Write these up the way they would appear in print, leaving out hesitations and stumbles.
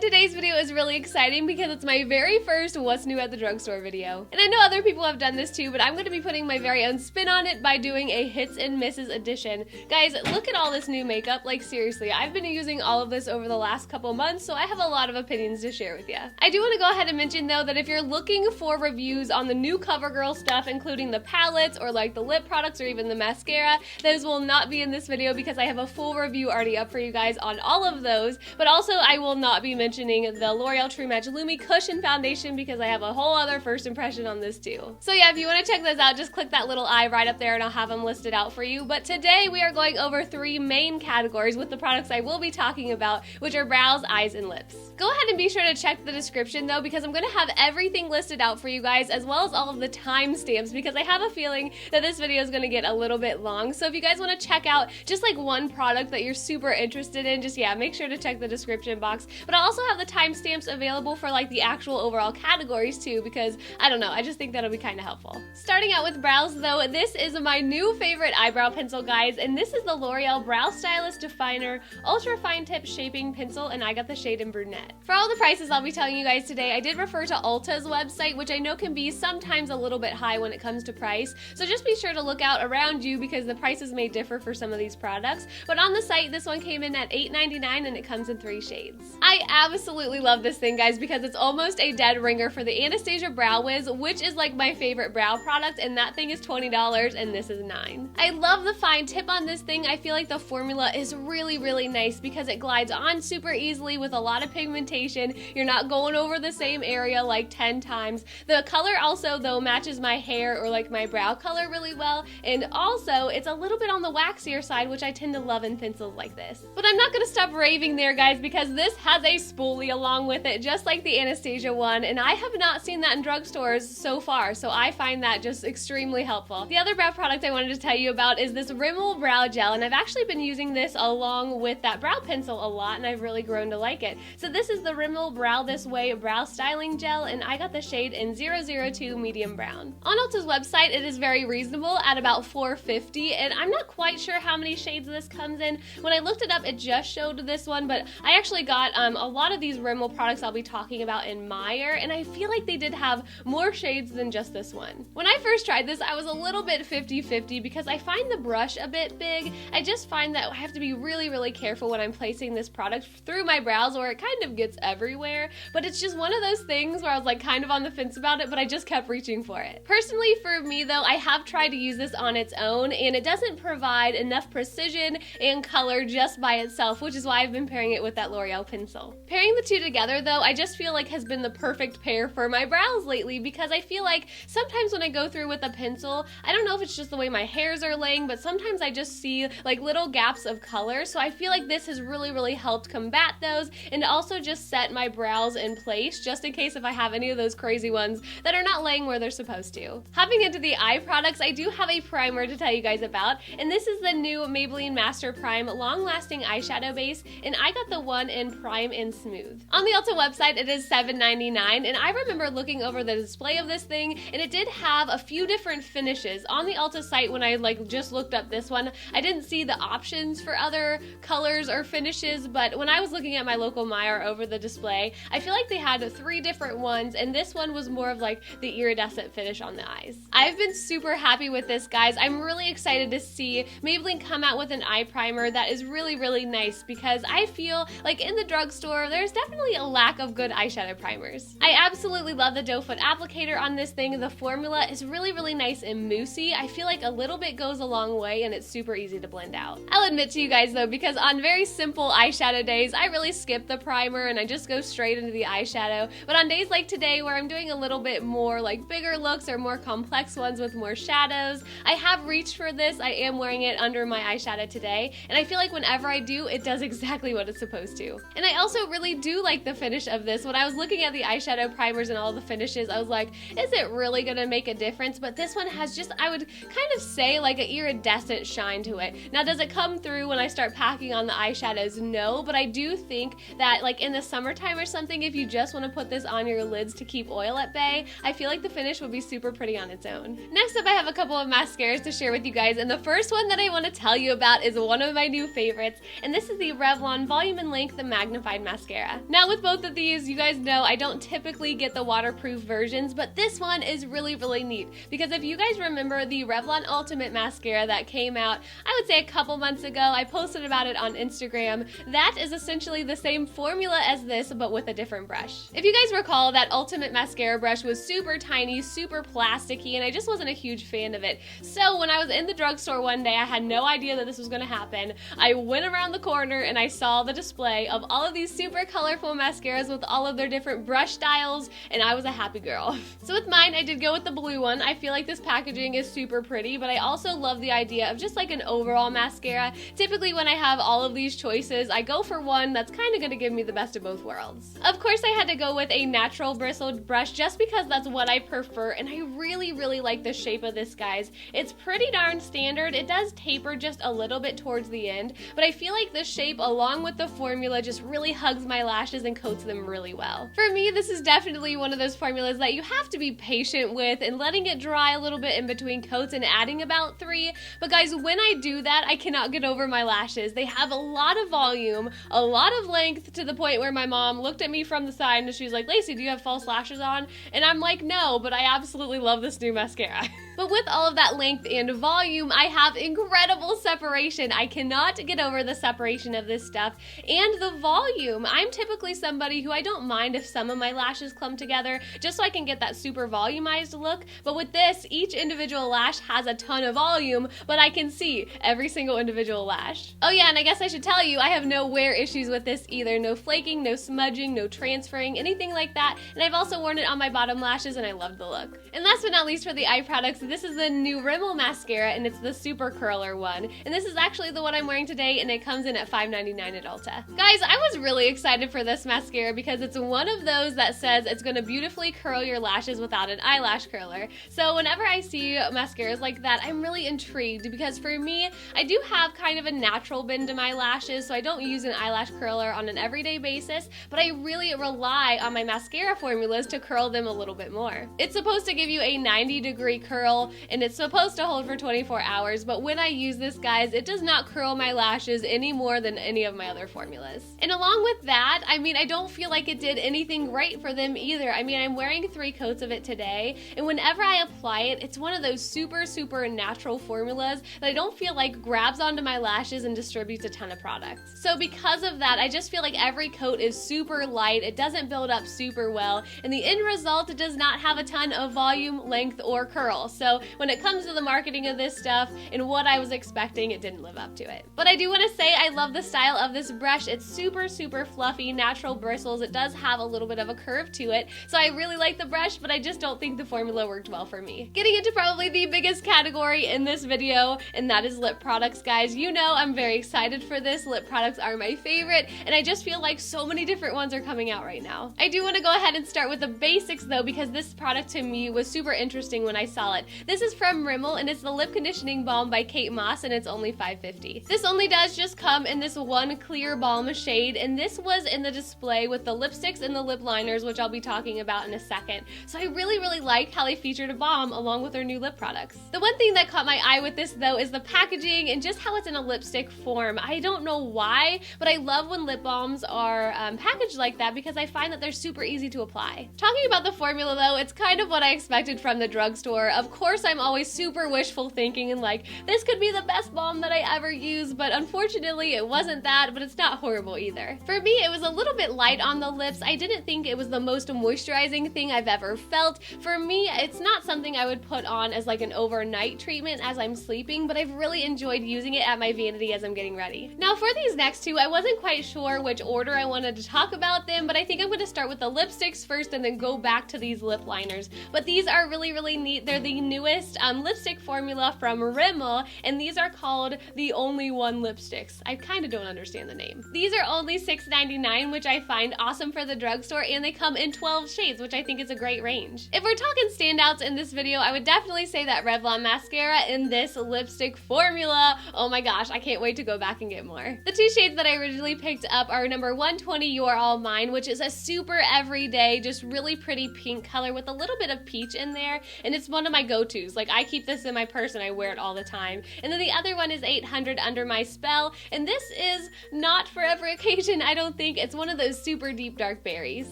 today's video is really exciting because it's my very first What's New at the Drugstore video. And I know other people have done this too, but I'm going to be putting my very own spin on it by doing a hits and misses edition. Guys, look at all this new makeup. Like seriously, I've been using all of this over the last couple months, so I have a lot of opinions to share with you. I do want to go ahead and mention though that if you're looking for reviews on the new CoverGirl stuff, including the palettes or like the lip products or even the mascara, those will not be in this video because I have a full review already up for you guys on all of those. But also I will not be mentioning the L'Oreal True Match Lumi Cushion Foundation because I have a whole other first impression on this too. So yeah, if you want to check those out, just click that little eye right up there and I'll have them listed out for you. But today we are going over 3 main categories with the products I will be talking about, which are brows, eyes, and lips. Go ahead and be sure to check the description though, because I'm going to have everything listed out for you guys, as well as all of the timestamps, because I have a feeling that this video is going to get a little bit long. So if you guys want to check out just like one product that you're super interested in, just yeah, make sure to check the description box. But I also have the timestamps available for like the actual overall categories too, because I don't know, I just think that'll be kind of helpful. Starting out with brows though, this is my new favorite eyebrow pencil, guys, and this is the L'Oreal Brow Stylist Definer Ultra Fine Tip Shaping Pencil, and I got the shade in Brunette. For all the prices I'll be telling you guys today, I did refer to Ulta's website, which I know can be sometimes a little bit high when it comes to price, so just be sure to look out around you because the prices may differ for some of these products. But on the site, this one came in at $8.99 and it comes in 3 shades. I absolutely love this thing, guys, because it's almost a dead ringer for the Anastasia Brow Wiz, which is like my favorite brow product, and that thing is $20 and this is $9. I love the fine tip on this thing. I feel like the formula is really nice because it glides on super easily with a lot of pigmentation. You're not going over the same area like 10 times. The color also though matches my hair or like my brow color really well, and also it's a little bit on the waxier side, which I tend to love in pencils like this. But I'm not going to stop raving there, guys, because this has a spoolie along with it, just like the Anastasia one, and I have not seen that in drugstores so far, so I find that just extremely helpful. The other brow product I wanted to tell you about is this Rimmel Brow Gel, and I've actually been using this along with that brow pencil a lot, and I've really grown to like it. So this is the Rimmel Brow This Way Brow Styling Gel, and I got the shade in 002 Medium Brown. On Ulta's website, it is very reasonable at about $4.50, and I'm not quite sure how many shades this comes in. When I looked it up, it just showed this one, but I actually got a lot of these Rimmel products I'll be talking about in Marc'er, and I feel like they did have more shades than just this one. When I first tried this, I was a little bit 50-50 because I find the brush a bit big. I just find that I have to be really careful when I'm placing this product through my brows, or it kind of gets everywhere. But it's just one of those things where I was like kind of on the fence about it, but I just kept reaching for it. Personally, for me though, I have tried to use this on its own, and it doesn't provide enough precision and color just by itself, which is why I've been pairing it with that L'Oreal pencil. Pairing the two together though, I just feel like has been the perfect pair for my brows lately, because I feel like sometimes when I go through with a pencil, I don't know if it's just the way my hairs are laying, but sometimes I just see like little gaps of color, so I feel like this has really helped combat those, and also just set my brows in place just in case if I have any of those crazy ones that are not laying where they're supposed to. Hopping into the eye products, I do have a primer to tell you guys about, and this is the new Maybelline Master Prime Long Lasting Eyeshadow Base, and I got the one in Prime and Smooth. On the Ulta website, it is $7.99, and I remember looking over the display of this thing, and it did have a few different finishes. On the Ulta site, when I like just looked up this one, I didn't see the options for other colors or finishes, but when I was looking at my local Marc'er over the display, I feel like they had 3 different ones, and this one was more of like the iridescent finish on the eyes. I've been super happy with this, guys. I'm really excited to see Maybelline come out with an eye primer that is really nice, because I feel like in the drugstore, there's definitely a lack of good eyeshadow primers. I absolutely love the doe foot applicator on this thing. The formula is really nice and moussey. I feel like a little bit goes a long way, and it's super easy to blend out. I'll admit to you guys though, because on very simple eyeshadow days, I really skip the primer and I just go straight into the eyeshadow. But on days like today, where I'm doing a little bit more like bigger looks or more complex ones with more shadows, I have reached for this. I am wearing it under my eyeshadow today, and I feel like whenever I do, it does exactly what it's supposed to. And I also really do like the finish of this. When I was looking at the eyeshadow primers and all the finishes, I was like, is it really gonna make a difference? But this one has just, I would kind of say, like an iridescent shine to it. Now, does it come through when I start packing on the eyeshadows? No, but I do think that like in the summertime or something, if you just want to put this on your lids to keep oil at bay, I feel like the finish would be super pretty on its own. Next up, I have a couple of mascaras to share with you guys, and the first one that I want to tell you about is one of my new favorites, and this is the Revlon Volume and Length Magnified Mascara. Now with both of these, you guys know I don't typically get the waterproof versions, but this one is really neat, because if you guys remember the Revlon Ultimate Mascara that came out, I would say a couple months ago, I posted about it on Instagram. That is essentially the same formula as this, but with a different brush. If you guys recall, that Ultimate Mascara brush was super tiny, super plasticky, and I just wasn't a huge fan of it. So when I was in the drugstore one day, I had no idea that this was going to happen. I went around the corner and I saw the display of all of these super colorful mascaras with all of their different brush styles, and I was a happy girl. So with mine, I did go with the blue one. I feel like this packaging is super pretty, but I also love the idea of just like an overall mascara. Typically when I have all of these choices, I go for one that's kind of going to give me the best of both worlds. Of course, I had to go with a natural bristled brush just because that's what I prefer, and I really like the shape of this, guys. It's pretty darn standard. It does taper just a little bit towards the end, but I feel like the shape along with the formula just really hugs my lashes and coats them really well. For me, this is definitely one of those formulas that you have to be patient with and letting it dry a little bit in between coats and adding about 3. But guys, when I do that, I cannot get over my lashes. They have a lot of volume, a lot of length, to the point where my mom looked at me from the side and she's like, "Lacey, do you have false lashes on?" And I'm like, "No, but I absolutely love this new mascara." But with all of that length and volume, I have incredible separation. I cannot get over the separation of this stuff and the volume. I'm typically somebody who I don't mind if some of my lashes clump together just so I can get that super volumized look. But with this, each individual lash has a ton of volume, but I can see every single individual lash. Oh yeah, and I guess I should tell you, I have no wear issues with this either. No flaking, no smudging, no transferring, anything like that. And I've also worn it on my bottom lashes and I love the look. And last but not least, for the eye products, this is the new Rimmel mascara, and it's the super curler one. And this is actually the one I'm wearing today, and it comes in at $5.99 at Ulta. Guys, I was really excited for this mascara because it's one of those that says it's going to beautifully curl your lashes without an eyelash curler. So whenever I see mascaras like that, I'm really intrigued, because for me, I do have kind of a natural bend to my lashes, so I don't use an eyelash curler on an everyday basis, but I really rely on my mascara formulas to curl them a little bit more. It's supposed to give you a 90-degree curl, and it's supposed to hold for 24 hours, but when I use this, guys, it does not curl my lashes any more than any of my other formulas. And along with that, I mean, I don't feel like it did anything right for them either. I mean, I'm wearing 3 coats of it today, and whenever I apply it, it's one of those super natural formulas that I don't feel like grabs onto my lashes and distributes a ton of product. So because of that, I just feel like every coat is super light, it doesn't build up super well, and the end result, it does not have a ton of volume, length, or curl. So when it comes to the marketing of this stuff and what I was expecting, it didn't live up to it. But I do want to say I love the style of this brush. It's super fluffy, natural bristles. It does have a little bit of a curve to it, so I really like the brush, but I just don't think the formula worked well for me. Getting into probably the biggest category in this video, and that is lip products, guys. You know I'm very excited for this. Lip products are my favorite, and I just feel like so many different ones are coming out right now. I do want to go ahead and start with the basics though, because this product to me was super interesting when I saw it. This is from Rimmel, and it's the Lip Conditioning Balm by Kate Moss, and it's only $5.50. This only does just come in this one clear balm shade, and this was in the display with the lipsticks and the lip liners, which I'll be talking about in a second. So I really liked how they featured a balm along with their new lip products. The one thing that caught my eye with this though is the packaging and just how it's in a lipstick form. I don't know why, but I love when lip balms are packaged like that because I find that they're super easy to apply. Talking about the formula though, it's kind of what I expected from the drugstore. Of course, I'm always super wishful thinking and like, this could be the best balm that I ever use, but unfortunately it wasn't that, but it's not horrible either. For me, it was a little bit light on the lips. I didn't think it was the most moisturizing thing I've ever felt. For me, it's not something I would put on as like an overnight treatment as I'm sleeping, but I've really enjoyed using it at my vanity as I'm getting ready. Now for these next two, I wasn't quite sure which order I wanted to talk about them, but I think I'm going to start with the lipsticks first and then go back to these lip liners. But these are really neat. They're the newest lipstick formula from Rimmel, and these are called the Only One lipsticks. I kind of don't understand the name. These are only $6.99, which I find awesome for the drugstore, and they come in 12 shades, which I think is a great range. If we're talking standouts in this video, I would definitely say that Revlon mascara in this lipstick formula. Oh my gosh, I can't wait to go back and get more. The two shades that I originally picked up are number 112 120 You're All Mine, which is a super everyday, just really pretty pink color with a little bit of peach in there, and it's one of my go-tos. Like, I keep this in my purse and I wear it all the time. And then the other one is 800 Under My Spell, and this is not for every occasion, I don't think. It's one of those super deep dark berries.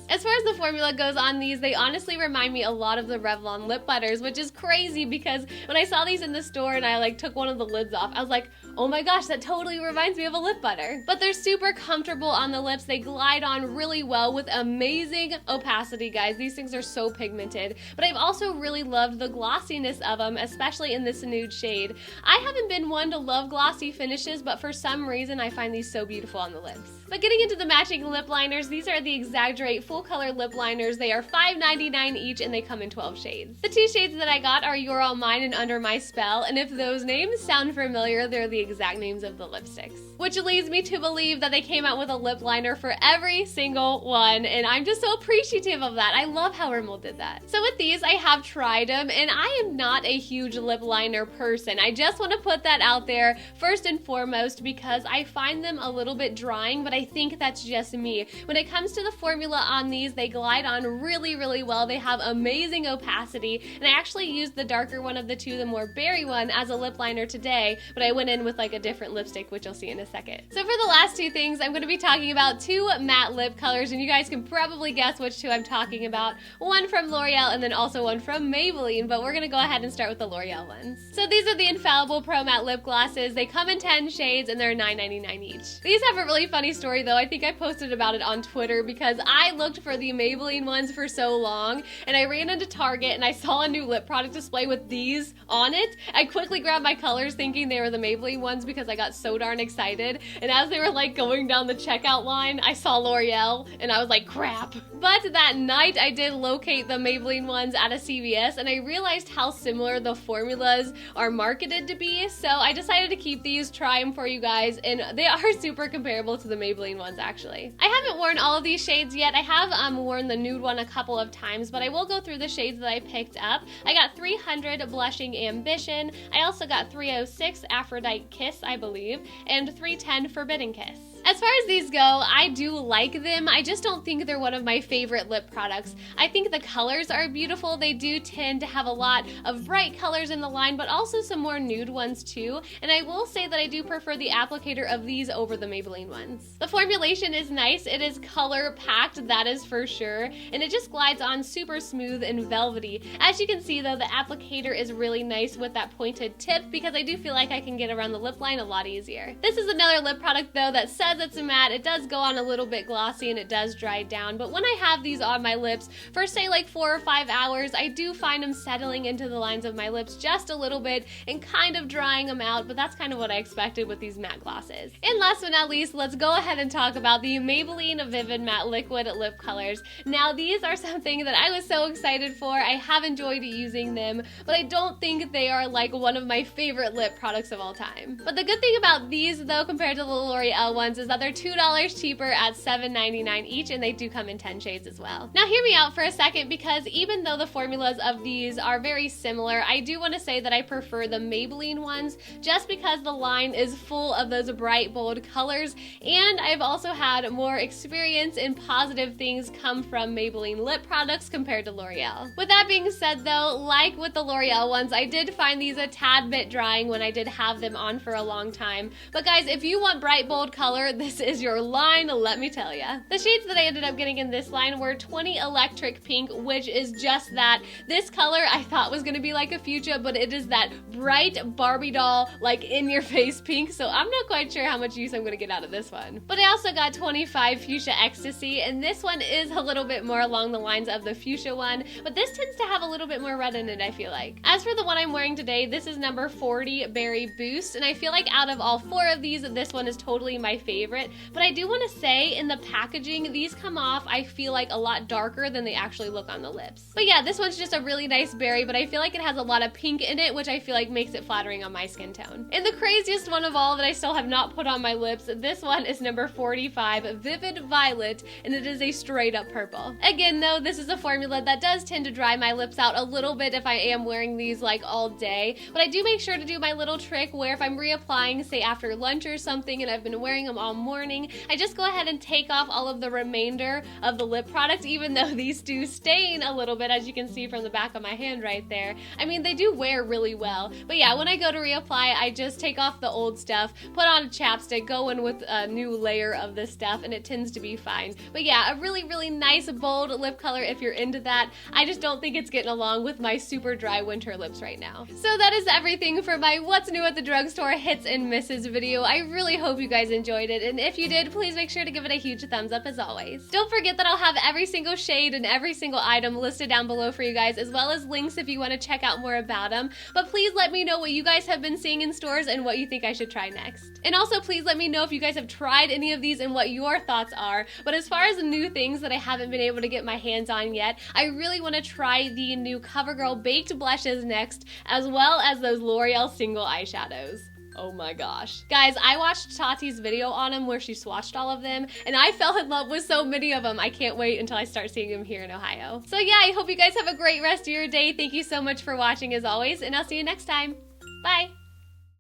As far as the formula goes on these, they honestly remind me a lot of the Revlon lip butters, which is crazy because when I saw these in the store and I like took one of the lids off, I was like, oh my gosh, that totally reminds me of a lip butter. But they're super comfortable on the lips. They glide on really well with amazing opacity, guys. These things are so pigmented. But I've also really loved the glossiness of them, especially in this nude shade. I haven't been one to love glossy finishes, but for some reason I find these so beautiful on the lips. But getting into the matching lip liners, these are the Exaggerate full color lip liners. They are $5.99 each and they come in 12 shades. The two shades that I got are You're All Mine and Under My Spell, and if those names sound familiar, they're the exact names of the lipsticks. Which leads me to believe that they came out with a lip liner for every single one, and I'm just so appreciative of that. I love how Rimmel did that. So with these, I have tried them, and I am not a huge lip liner person. I just want to put that out there first and foremost because I find them a little bit drying, but I think that's just me. When it comes to the formula on these, they glide on really, really well. They have amazing opacity, and I actually used the darker one of the two, the more berry one, as a lip liner today, but I went in with like a different lipstick, which you'll see in a second. So for the last two things, I'm going to be talking about two matte lip colors, and you guys can probably guess which two I'm talking about. One from L'Oreal and then also one from Maybelline, but we're going to go ahead and start with the L'Oreal ones. So these are the Infallible Pro Matte Lip Glosses. They come in 10 shades and they're $9.99 each. These have a really funny story though. I think I posted about it on Twitter because I looked for the Maybelline ones for so long, and I ran into Target and I saw a new lip product display with these on it. I quickly grabbed my colors thinking they were the Maybelline ones because I got so darn excited, and as they were like going down the checkout line, I saw L'Oreal and I was like, crap. But that night I did locate the Maybelline ones at a CVS, and I realized how similar the formulas are marketed to be, so I decided to keep these, try them for you guys, and they are super comparable to the Maybelline ones actually. I haven't worn all of these shades yet. I have worn the nude one a couple of times, but I will go through the shades that I picked up. I got 300 Blushing Ambition. I also got 306 Aphrodite Kiss, I believe, and 310 Forbidden Kiss. As far as these go, I do like them. I just don't think they're one of my favorite lip products. I think the colors are beautiful. They do tend to have a lot of bright colors in the line, but also some more nude ones too. And I will say that I do prefer the applicator of these over the Maybelline ones. The formulation is nice. It is color packed, that is for sure. And it just glides on super smooth and velvety. As you can see though, the applicator is really nice with that pointed tip because I do feel like I can get around the lip line a lot easier. This is another lip product though that says it's a matte. It does go on a little bit glossy and it does dry down, but when I have these on my lips for say like 4 or 5 hours, I do find them settling into the lines of my lips just a little bit and kind of drying them out, but that's kind of what I expected with these matte glosses. And last but not least, let's go ahead and talk about the Maybelline Vivid Matte Liquid Lip Colors. Now these are something that I was so excited for. I have enjoyed using them, but I don't think they are like one of my favorite lip products of all time. But the good thing about these though compared to the L'Oreal ones is that they're $2 cheaper at $7.99 each, and they do come in 10 shades as well. Now hear me out for a second, because even though the formulas of these are very similar, I do want to say that I prefer the Maybelline ones just because the line is full of those bright bold colors, and I've also had more experience and positive things come from Maybelline lip products compared to L'Oreal. With that being said though, like with the L'Oreal ones, I did find these a tad bit drying when I did have them on for a long time. But guys, if you want bright bold color, this is your line, let me tell ya. The shades that I ended up getting in this line were 20 Electric Pink, which is just that. This color I thought was gonna be like a fuchsia, but it is that bright Barbie doll, like in your face pink, so I'm not quite sure how much use I'm gonna get out of this one. But I also got 25 Fuchsia Ecstasy, and this one is a little bit more along the lines of the fuchsia one, but this tends to have a little bit more red in it, I feel like. As for the one I'm wearing today, this is number 40 Berry Boost, and I feel like out of all 4 of these, this one is totally my favorite. But I do want to say, in the packaging, these come off, I feel like, a lot darker than they actually look on the lips. But yeah, this one's just a really nice berry, but I feel like it has a lot of pink in it, which I feel like makes it flattering on my skin tone. And the craziest one of all that I still have not put on my lips, this one is number 45 Vivid Violet, and it is a straight up purple. Again though, this is a formula that does tend to dry my lips out a little bit if I am wearing these like all day, but I do make sure to do my little trick where if I'm reapplying, say after lunch or something, and I've been wearing them all all morning, I just go ahead and take off all of the remainder of the lip product, even though these do stain a little bit, as you can see from the back of my hand right there. I mean, they do wear really well, but yeah, when I go to reapply, I just take off the old stuff, put on a chapstick, go in with a new layer of this stuff, and it tends to be fine. But yeah, a really, really nice, bold lip color if you're into that. I just don't think it's getting along with my super dry winter lips right now. So that is everything for my What's New at the Drugstore hits and misses video. I really hope you guys enjoyed it, and if you did, please make sure to give it a huge thumbs up as always. Don't forget that I'll have every single shade and every single item listed down below for you guys, as well as links if you want to check out more about them. But please let me know what you guys have been seeing in stores and what you think I should try next. And also please let me know if you guys have tried any of these and what your thoughts are. But as far as the new things that I haven't been able to get my hands on yet, I really want to try the new CoverGirl Baked Blushes next, as well as those L'Oreal single eyeshadows. Oh my gosh. Guys, I watched Tati's video on them where she swatched all of them, and I fell in love with so many of them. I can't wait until I start seeing them here in Ohio. So yeah, I hope you guys have a great rest of your day. Thank you so much for watching as always, and I'll see you next time. Bye!